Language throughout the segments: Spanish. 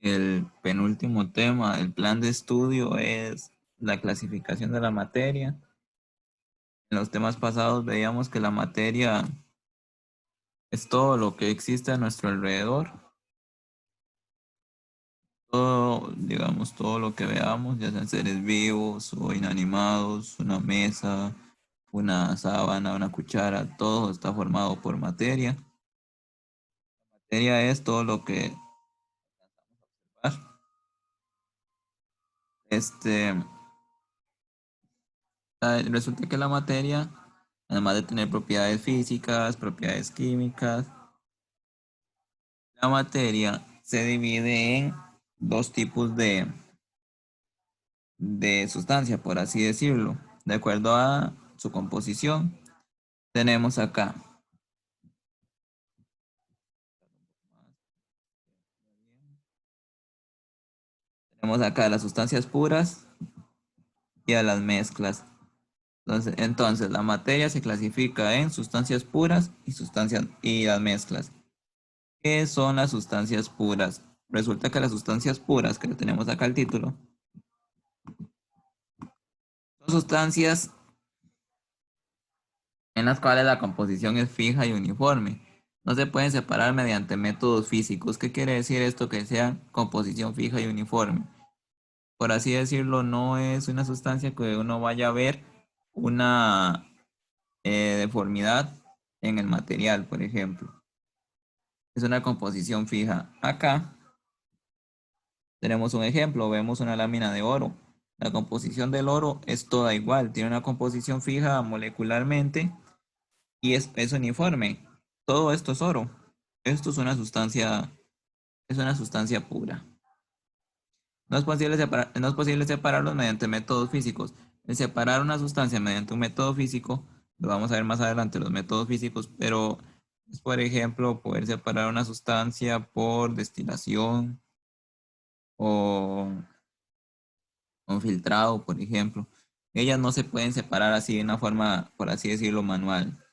El penúltimo tema del plan de estudio es la clasificación de la materia. En los temas pasados veíamos que la materia es todo lo que existe a nuestro alrededor, todo, digamos, todo lo que veamos, ya sean seres vivos o inanimados, una mesa, una sábana, una cuchara, todo está formado por materia. Materia es todo lo que este, resulta que la materia, además de tener propiedades físicas, propiedades químicas, la materia se divide en dos tipos de sustancia, por así decirlo, de acuerdo a su composición. Tenemos acá, tenemos acá las sustancias puras y a las mezclas. Entonces, la materia se clasifica en sustancias puras y las mezclas. ¿Qué son las sustancias puras? Resulta que las sustancias puras, que tenemos acá el título, son sustancias en las cuales la composición es fija y uniforme. No se pueden separar mediante métodos físicos. ¿Qué quiere decir esto? Que sea composición fija y uniforme. Por así decirlo, no es una sustancia que uno vaya a ver una deformidad en el material, por ejemplo. Es una composición fija. Acá tenemos un ejemplo, vemos una lámina de oro. La composición del oro es toda igual, tiene una composición fija molecularmente y es uniforme. Todo esto es oro. Esto es una sustancia pura. No es posible separarlos mediante métodos físicos. El separar una sustancia mediante un método físico, lo vamos a ver más adelante, los métodos físicos, pero es, por ejemplo, poder separar una sustancia por destilación o un filtrado, por ejemplo. Ellas no se pueden separar así de una forma, por así decirlo, manual.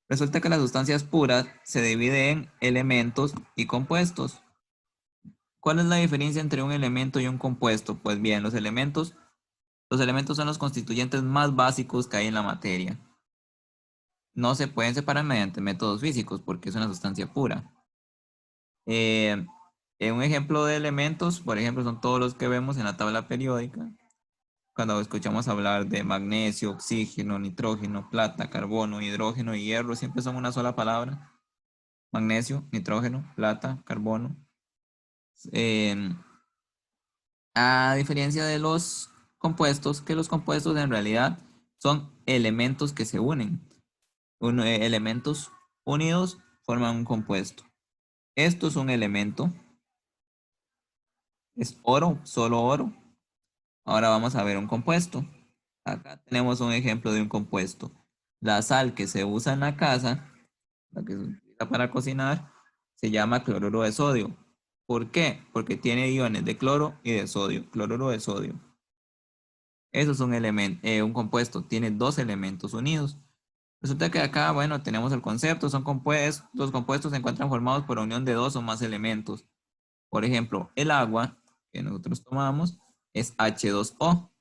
Resulta que las sustancias puras se dividen en elementos y compuestos. ¿Cuál es la diferencia entre un elemento y un compuesto? Pues bien, los elementos son los constituyentes más básicos que hay en la materia. No se pueden separar mediante métodos físicos porque es una sustancia pura. Eh, un ejemplo de elementos, por ejemplo, son todos los que vemos en la tabla periódica. Cuando escuchamos hablar de magnesio, oxígeno, nitrógeno, plata, carbono, hidrógeno y hierro, siempre son una sola palabra. Magnesio, nitrógeno, plata, carbono. Eh, a diferencia de los compuestos, que los compuestos en realidad son elementos que se unen. Elementos unidos forman un compuesto. Esto es un elemento, es oro, solo oro. Ahora vamos a ver un compuesto. Acá tenemos un ejemplo de un compuesto. La sal que se usa en la casa, la que se utiliza para cocinar, se llama cloruro de sodio. ¿Por qué? Porque tiene iones de cloro y de sodio. Cloruro de sodio. Eso es un compuesto. Tiene dos elementos unidos. Resulta que acá, bueno, tenemos el concepto. Son compuestos. Los compuestos se encuentran formados por la unión de dos o más elementos. Por ejemplo, el agua que nosotros tomamos es H2O.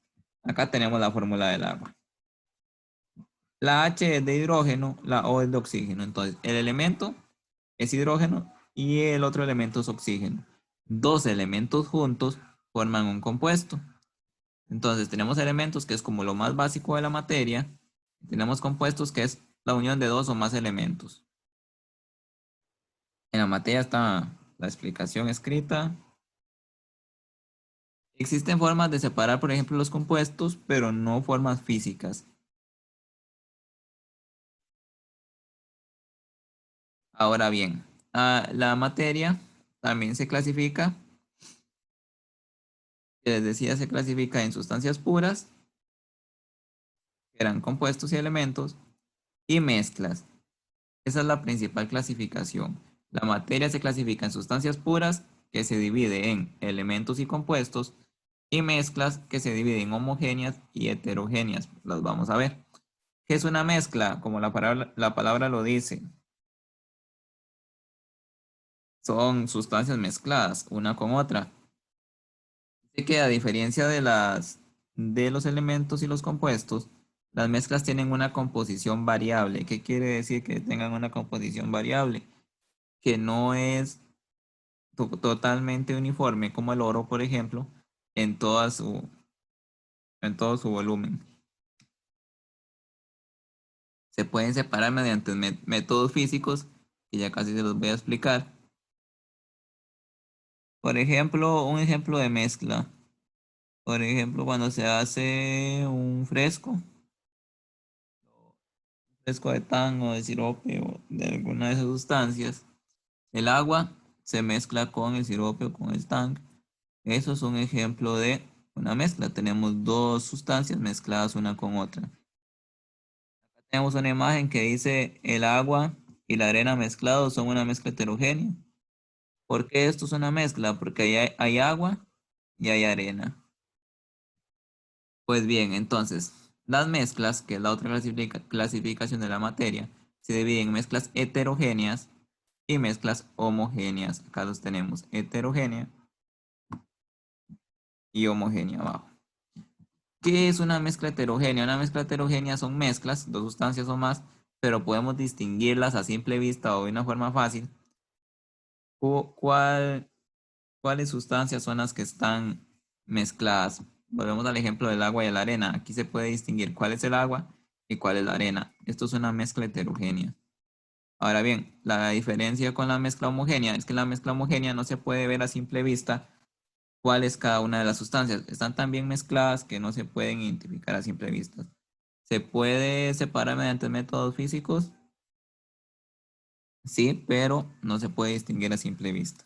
Acá tenemos la fórmula del agua. La H es de hidrógeno, la O es de oxígeno. Entonces, el elemento es hidrógeno y el otro elemento es oxígeno. Dos elementos juntos forman un compuesto. Entonces, tenemos elementos que es como lo más básico de la materia. Tenemos compuestos que es la unión de dos o más elementos. En la materia está la explicación escrita. Existen formas de separar, por ejemplo, los compuestos, pero no formas físicas. Ahora bien, la materia también se clasifica, que les decía, se clasifica en sustancias puras, que eran compuestos y elementos, y mezclas. Esa es la principal clasificación. La materia se clasifica en sustancias puras, que se divide en elementos y compuestos, y mezclas, que se dividen en homogéneas y heterogéneas. Las vamos a ver. ¿Qué es una mezcla? Como la palabra lo dice. son sustancias mezcladas una con otra. Así que a diferencia de los elementos y los compuestos, las mezclas tienen una composición variable. ¿Qué quiere decir que tengan una composición variable? Que no es totalmente uniforme como el oro, por ejemplo, en en todo su volumen. Se pueden separar mediante métodos físicos, que ya casi se los voy a explicar. Por ejemplo, un ejemplo de mezcla. Por ejemplo, cuando se hace fresco de tan o de sirope o de alguna de esas sustancias, el agua se mezcla con el sirope o con el tang. Eso es un ejemplo de una mezcla. Tenemos dos sustancias mezcladas una con otra. Tenemos una imagen que dice el agua y la arena mezclados son una mezcla heterogénea. ¿Por qué esto es una mezcla? Porque hay agua y hay arena. Pues bien, entonces, las mezclas, que es la otra clasificación de la materia, se dividen en mezclas heterogéneas y mezclas homogéneas. Acá los tenemos, heterogénea y homogénea abajo. ¿Qué es una mezcla heterogénea? Una mezcla heterogénea son mezclas, dos sustancias o más, pero podemos distinguirlas a simple vista o de una forma fácil. ¿Cuál, ¿Cuáles sustancias son las que están mezcladas? Volvemos al ejemplo del agua y la arena. Aquí se puede distinguir cuál es el agua y cuál es la arena. Esto es una mezcla heterogénea. Ahora bien, la diferencia con la mezcla homogénea es que la mezcla homogénea no se puede ver a simple vista cuál es cada una de las sustancias. Están tan bien mezcladas que no se pueden identificar a simple vista. ¿Se puede separar mediante métodos físicos? Sí, pero no se puede distinguir a simple vista.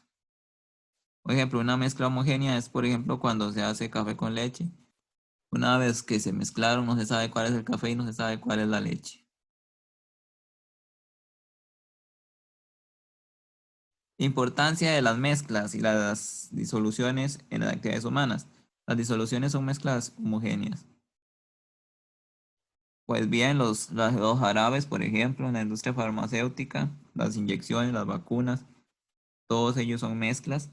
Por ejemplo, una mezcla homogénea es, por ejemplo, cuando se hace café con leche. Una vez que se mezclaron, no se sabe cuál es el café y no se sabe cuál es la leche. Importancia de las mezclas y las disoluciones en las actividades humanas. Las disoluciones son mezclas homogéneas. Pues bien, los jarabes, por ejemplo, en la industria farmacéutica, las inyecciones, las vacunas, todos ellos son mezclas.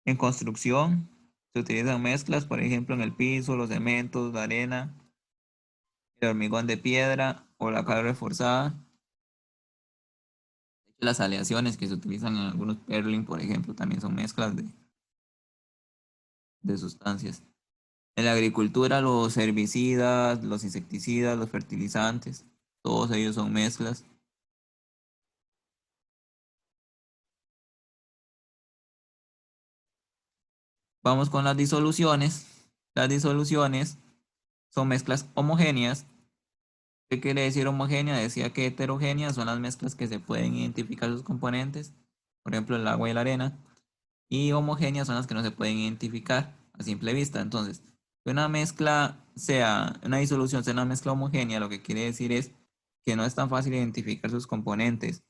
En construcción se utilizan mezclas, por ejemplo, en el piso, los cementos, la arena, el hormigón de piedra o la cal reforzada. Las aleaciones que se utilizan en algunos Perlin, por ejemplo, también son mezclas de sustancias. En la agricultura, los herbicidas, los insecticidas, los fertilizantes, todos ellos son mezclas. Vamos con las disoluciones. Las disoluciones son mezclas homogéneas. ¿Qué quiere decir homogénea? Decía que heterogéneas son las mezclas que se pueden identificar sus componentes, por ejemplo, el agua y la arena. Y homogéneas son las que no se pueden identificar a simple vista. Entonces, que una mezcla sea, una disolución sea una mezcla homogénea, lo que quiere decir es que no es tan fácil identificar sus componentes.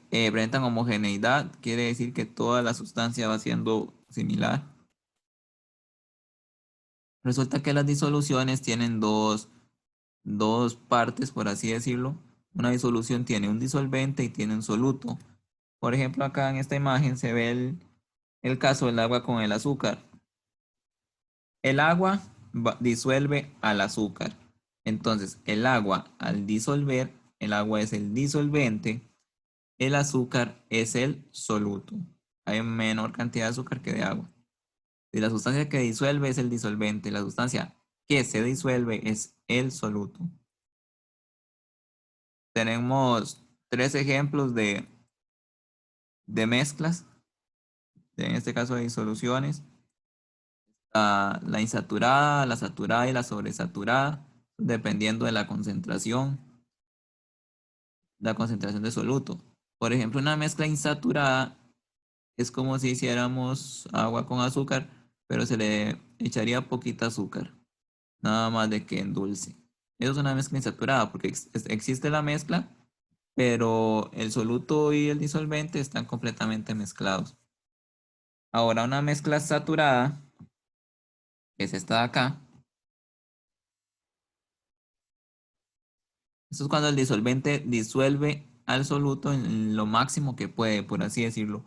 Presentan homogeneidad, quiere decir que toda la sustancia va siendo similar. Resulta que las disoluciones tienen dos partes, por así decirlo. Una disolución tiene un disolvente y tiene un soluto. Por ejemplo, acá en esta imagen se ve el caso del agua con el azúcar. El agua disuelve al azúcar. Entonces, el agua al disolver, el agua es el disolvente, el azúcar es el soluto. Hay menor cantidad de azúcar que de agua. Y la sustancia que disuelve es el disolvente, la sustancia que se disuelve es el soluto. Tenemos tres ejemplos de mezclas, en este caso de disoluciones. La insaturada, la saturada y la sobresaturada, dependiendo de la concentración de soluto. Por ejemplo, una mezcla insaturada es como si hiciéramos agua con azúcar, pero se le echaría poquita azúcar, nada más de que en dulce. Eso es una mezcla insaturada porque existe la mezcla, pero el soluto y el disolvente están completamente mezclados. Ahora, una mezcla saturada, que es esta de acá, Esto es cuando el disolvente disuelve al soluto en lo máximo que puede, por así decirlo.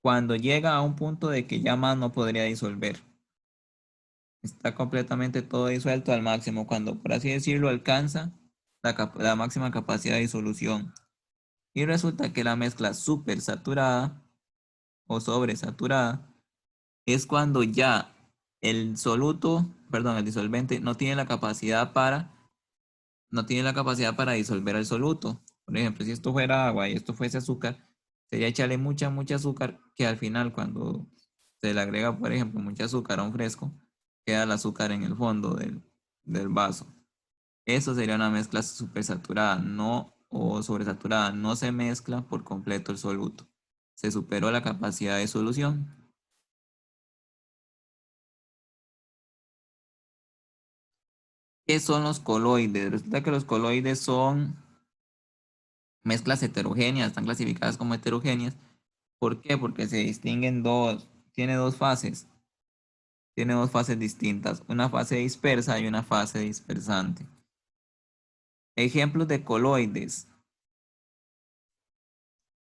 Cuando llega a un punto de que ya más no podría disolver. Está completamente todo disuelto al máximo, cuando, por así decirlo, alcanza la máxima capacidad de disolución. Y resulta que la mezcla supersaturada o sobresaturada es cuando ya el soluto, perdón, el disolvente no tiene la capacidad para disolver el soluto. Por ejemplo, si esto fuera agua y esto fuese azúcar, sería echarle mucha azúcar que al final cuando se le agrega, por ejemplo, mucha azúcar a un fresco, queda el azúcar en el fondo del vaso. Eso sería una mezcla supersaturada, no o sobresaturada. No se mezcla por completo el soluto. Se superó la capacidad de solución. ¿Qué son los coloides? Resulta que los coloides son mezclas heterogéneas, están clasificadas como heterogéneas. ¿Por qué? Porque se distinguen tiene dos fases distintas, una fase dispersa y una fase dispersante. Ejemplos de coloides,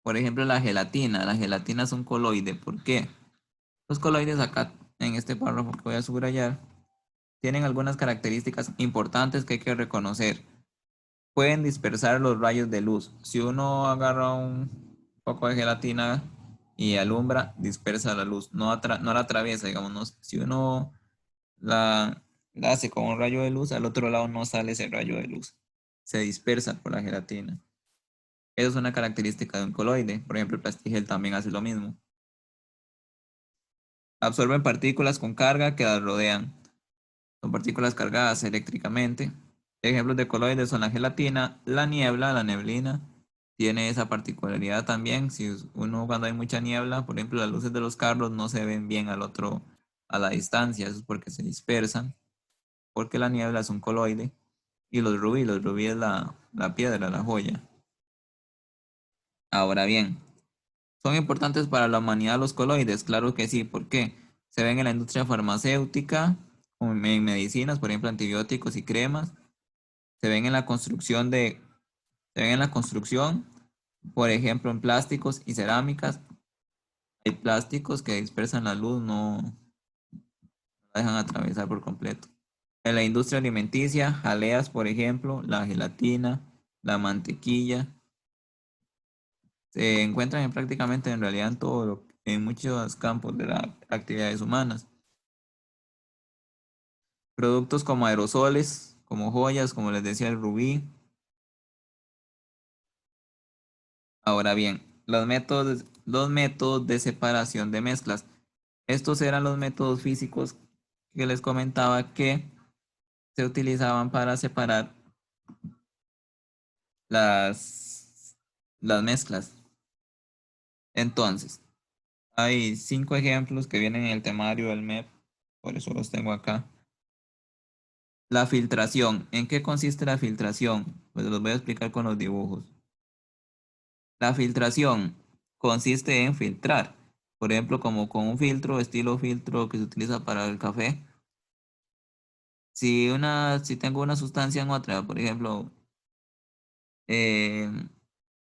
por ejemplo la gelatina es un coloide, ¿por qué? Los coloides acá en este párrafo que voy a subrayar tienen algunas características importantes que hay que reconocer. Pueden dispersar los rayos de luz. Si uno agarra un poco de gelatina y alumbra, dispersa la luz, no la atraviesa, digamos. Si uno la hace con un rayo de luz, al otro lado no sale ese rayo de luz. Se dispersa por la gelatina. Eso es una característica de un coloide. Por ejemplo, el plastigel también hace lo mismo. Absorben partículas con carga que las rodean. Son partículas cargadas eléctricamente. Ejemplos de coloides son la gelatina, la niebla, la neblina. Tiene esa particularidad también. Si uno cuando hay mucha niebla, por ejemplo, las luces de los carros no se ven bien a la distancia. Eso es porque se dispersan, porque la niebla es un coloide. Y los rubí es la piedra, la joya. Ahora bien, ¿son importantes para la humanidad los coloides? Claro que sí. ¿Por qué? Se ven en la industria farmacéutica, como en medicinas, por ejemplo, antibióticos y cremas. Se ven en la construcción se ven en la construcción, por ejemplo, en plásticos y cerámicas. Hay plásticos que dispersan la luz, no la dejan atravesar por completo. En la industria alimenticia, jaleas, por ejemplo, la gelatina, la mantequilla, se encuentran prácticamente en realidad en muchos campos de las actividades humanas. Productos como aerosoles, como joyas, como les decía el rubí. Ahora bien, los métodos de separación de mezclas. Estos eran los métodos físicos que les comentaba que se utilizaban para separar las, las mezclas. Entonces, hay 5 ejemplos que vienen en el temario del MEP, por eso los tengo acá. La filtración. ¿En qué consiste la filtración? Pues los voy a explicar con los dibujos. La filtración consiste en filtrar. Por ejemplo, como con un filtro, estilo filtro que se utiliza para el café. Si tengo una sustancia en otra, por ejemplo, eh,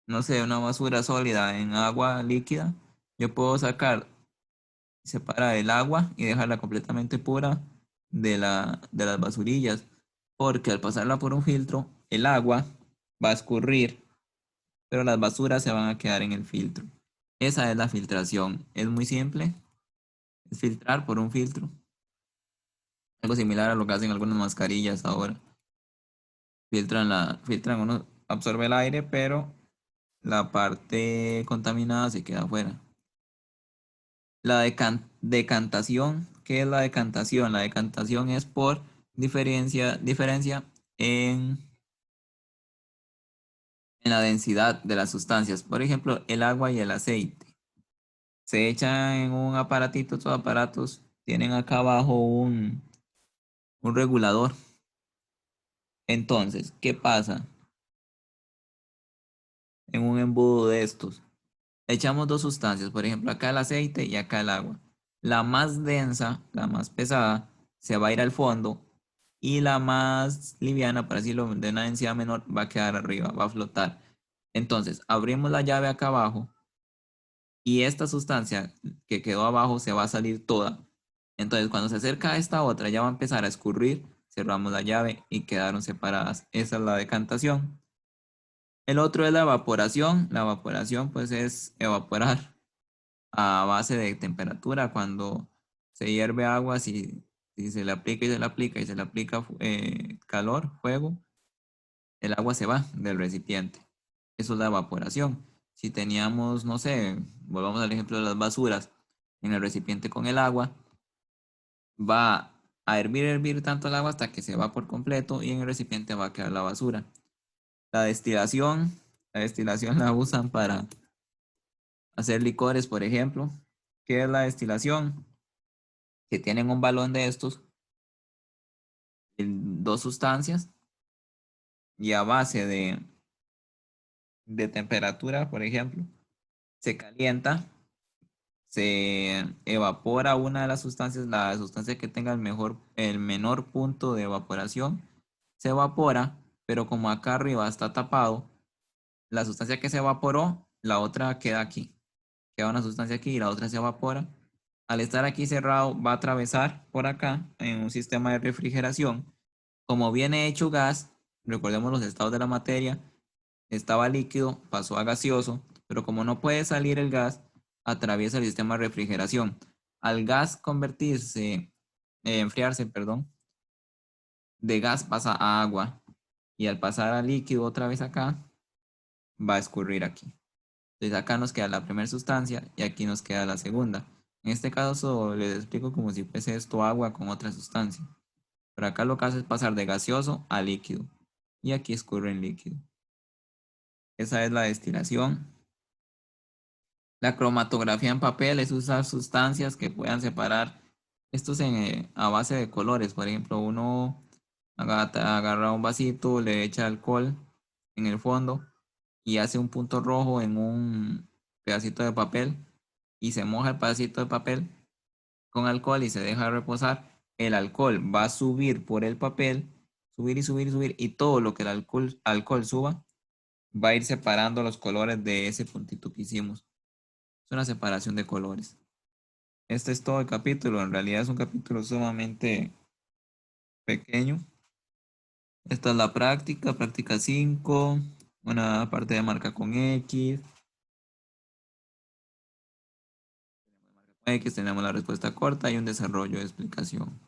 no sé, una basura sólida en agua líquida, yo puedo separar el agua y dejarla completamente pura de las basurillas, porque al pasarla por un filtro, el agua va a escurrir, pero las basuras se van a quedar en el filtro. Esa es la filtración. Es muy simple, es filtrar por un filtro. Algo similar a lo que hacen algunas mascarillas ahora. Filtran uno, absorbe el aire, pero la parte contaminada se queda afuera. La decantación, ¿qué es la decantación? La decantación es por diferencia en, en la densidad de las sustancias. Por ejemplo, el agua y el aceite. Se echan en un aparatito, estos aparatos tienen acá abajo un regulador. Entonces, ¿qué pasa en un embudo de estos? Echamos dos sustancias, por ejemplo, acá el aceite y acá el agua. La más densa, la más pesada, se va a ir al fondo y la más liviana, para decirlo, de una densidad menor, va a quedar arriba, va a flotar. Entonces, abrimos la llave acá abajo y esta sustancia que quedó abajo se va a salir toda. Entonces, cuando se acerca a esta otra, ya va a empezar a escurrir, cerramos la llave y quedaron separadas. Esa es la decantación. El otro es la evaporación. La evaporación, pues, es evaporar a base de temperatura. Cuando se hierve agua, si se le aplica y se le aplica y se le aplica calor, fuego, el agua se va del recipiente. Eso es la evaporación. Si teníamos, no sé, volvamos al ejemplo de las basuras, en el recipiente con el agua, va a hervir tanto el agua hasta que se va por completo y en el recipiente va a quedar la basura. La destilación, la destilación la usan para hacer licores, por ejemplo. ¿Qué es la destilación? Que tienen un balón de estos, dos sustancias, y a base de temperatura, por ejemplo, se calienta, se evapora una de las sustancias, la sustancia que tenga el menor punto de evaporación, se evapora, pero como acá arriba está tapado, la sustancia que se evaporó, la otra queda aquí. Queda una sustancia aquí y la otra se evapora. Al estar aquí cerrado, va a atravesar por acá en un sistema de refrigeración. Como viene hecho gas, recordemos los estados de la materia, estaba líquido, pasó a gaseoso, pero como no puede salir el gas, atraviesa el sistema de refrigeración. Al gas convertirse, enfriarse, perdón, de gas pasa a agua y al pasar a líquido otra vez acá, va a escurrir aquí. Entonces acá nos queda la primera sustancia y aquí nos queda la segunda. En este caso les explico como si fuese esto agua con otra sustancia. Pero acá lo que hace es pasar de gaseoso a líquido. Y aquí escurre en líquido. Esa es la destilación. La cromatografía en papel es usar sustancias que puedan separar. Esto es a base de colores. Por ejemplo, uno agarra un vasito, le echa alcohol en el fondo y hace un punto rojo en un pedacito de papel y se moja el pedacito de papel con alcohol y se deja reposar. El alcohol va a subir por el papel, subir y subir y subir, y todo lo que el alcohol suba va a ir separando los colores de ese puntito que hicimos. Es una separación de colores. Este es todo el capítulo. En realidad es un capítulo sumamente pequeño. Esta es la práctica 5, una parte de marca con X. X tenemos la respuesta corta y un desarrollo de explicación.